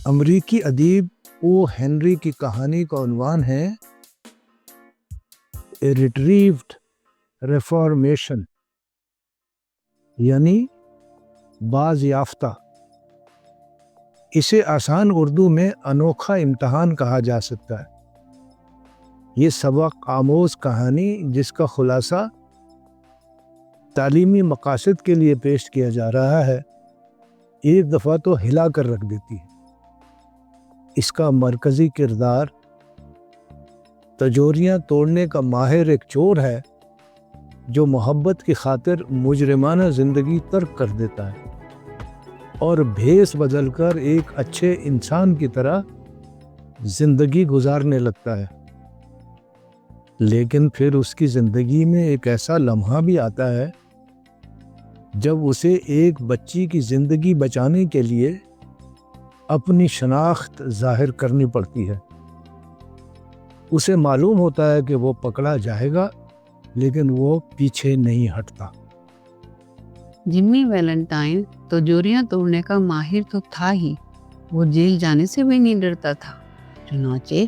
امریکی ادیب او ہنری کی کہانی کا عنوان ہے اے ریٹریوڈ ریفارمیشن، یعنی باز یافتہ۔ اسے آسان اردو میں انوکھا امتحان کہا جا سکتا ہے۔ یہ سبق آموز کہانی جس کا خلاصہ تعلیمی مقاصد کے لیے پیش کیا جا رہا ہے، ایک دفعہ تو ہلا کر رکھ دیتی ہے۔ اس کا مرکزی کردار تجوریاں توڑنے کا ماہر ایک چور ہے جو محبت کی خاطر مجرمانہ زندگی ترک کر دیتا ہے اور بھیس بدل کر ایک اچھے انسان کی طرح زندگی گزارنے لگتا ہے۔ لیکن پھر اس کی زندگی میں ایک ایسا لمحہ بھی آتا ہے جب اسے ایک بچی کی زندگی بچانے کے لیے اپنی شناخت ظاہر کرنی پڑتی ہے۔ اسے معلوم ہوتا ہے کہ وہ پکڑا جائے گا، لیکن وہ پیچھے نہیں ہٹتا۔ جمی ویلنٹائن تجوریاں توڑنے کا ماہر تو تھا ہی، وہ جیل جانے سے بھی نہیں ڈرتا تھا۔ چنانچہ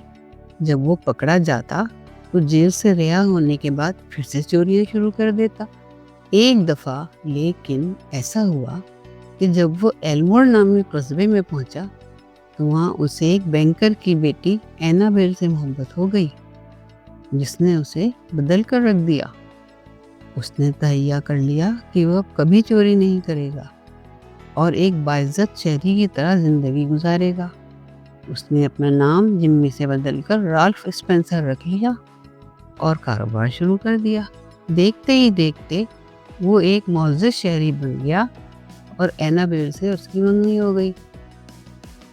جب وہ پکڑا جاتا تو جیل سے رہا ہونے کے بعد پھر سے چوریاں شروع کر دیتا۔ ایک دفعہ لیکن ایسا ہوا کہ جب وہ ایلمور نامی قصبے میں پہنچا تو وہاں اسے ایک بینکر کی بیٹی اینابیل سے محبت ہو گئی، جس نے اسے بدل کر رکھ دیا۔ اس نے تہیہ کر لیا کہ وہ اب کبھی چوری نہیں کرے گا اور ایک باعزت شہری کی طرح زندگی گزارے گا۔ اس نے اپنا نام جمی سے بدل کر رالف اسپینسر رکھ لیا اور کاروبار شروع کر دیا۔ دیکھتے ہی دیکھتے وہ ایک معزز شہری بن گیا اور اینابیل سے اس کی منگنی ہو گئی۔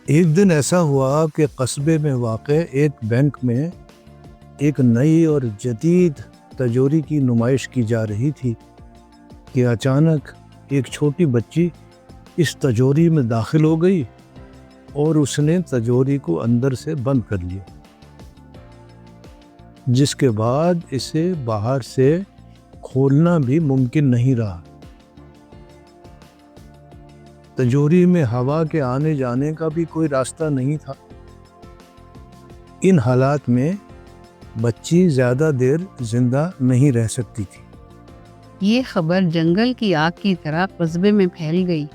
ایک دن ایسا ہوا کہ قصبے میں واقع ایک بینک میں ایک نئی اور جدید تجوری کی نمائش کی جا رہی تھی کہ اچانک ایک چھوٹی بچی اس تجوری میں داخل ہو گئی اور اس نے تجوری کو اندر سے بند کر لیا، جس کے بعد اسے باہر سے کھولنا بھی ممکن نہیں رہا۔ تجوری میں ہوا کے آنے جانے کا بھی کوئی راستہ نہیں تھا۔ ان حالات میں بچی زیادہ دیر زندہ نہیں رہ سکتی تھی۔ یہ خبر جنگل کی آگ کی طرح قصبے میں پھیل گئی۔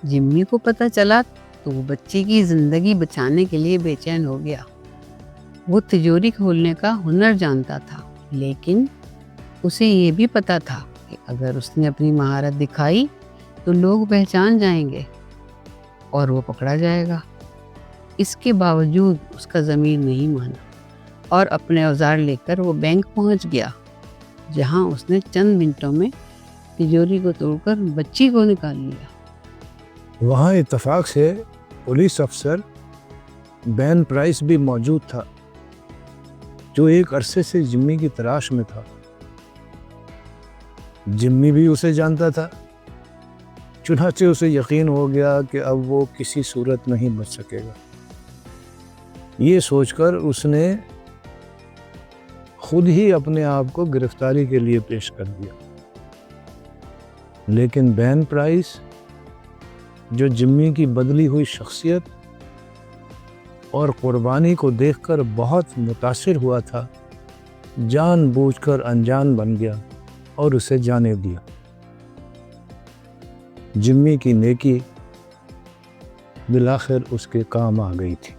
جمی کو پتہ چلا تو وہ بچی کی زندگی بچانے کے لیے بے چین ہو گیا۔ وہ تجوری کھولنے کا ہنر جانتا تھا، لیکن اسے یہ بھی پتا تھا کہ اگر اس نے اپنی مہارت دکھائی تو لوگ پہچان جائیں گے اور وہ پکڑا جائے گا۔ اس کے باوجود اس کا ضمیر نہیں مانا اور اپنے اوزار لے کر وہ بینک پہنچ گیا، جہاں اس نے چند منٹوں میں تجوری کو توڑ کر بچی کو نکال لیا۔ وہاں اتفاق سے پولیس افسر بین پرائس بھی موجود تھا، جو ایک عرصے سے جمی کی تلاش میں تھا۔ جمی بھی اسے جانتا تھا، چنانچہ اسے یقین ہو گیا کہ اب وہ کسی صورت نہیں بچ سکے گا۔ یہ سوچ کر اس نے خود ہی اپنے آپ کو گرفتاری کے لیے پیش کر دیا۔ لیکن بین پرائس، جو جمی کی بدلی ہوئی شخصیت اور قربانی کو دیکھ کر بہت متاثر ہوا تھا، جان بوجھ کر انجان بن گیا اور اسے جانے دیا۔ جمی کی نیکی بالآخر اس کے کام آ گئی تھی۔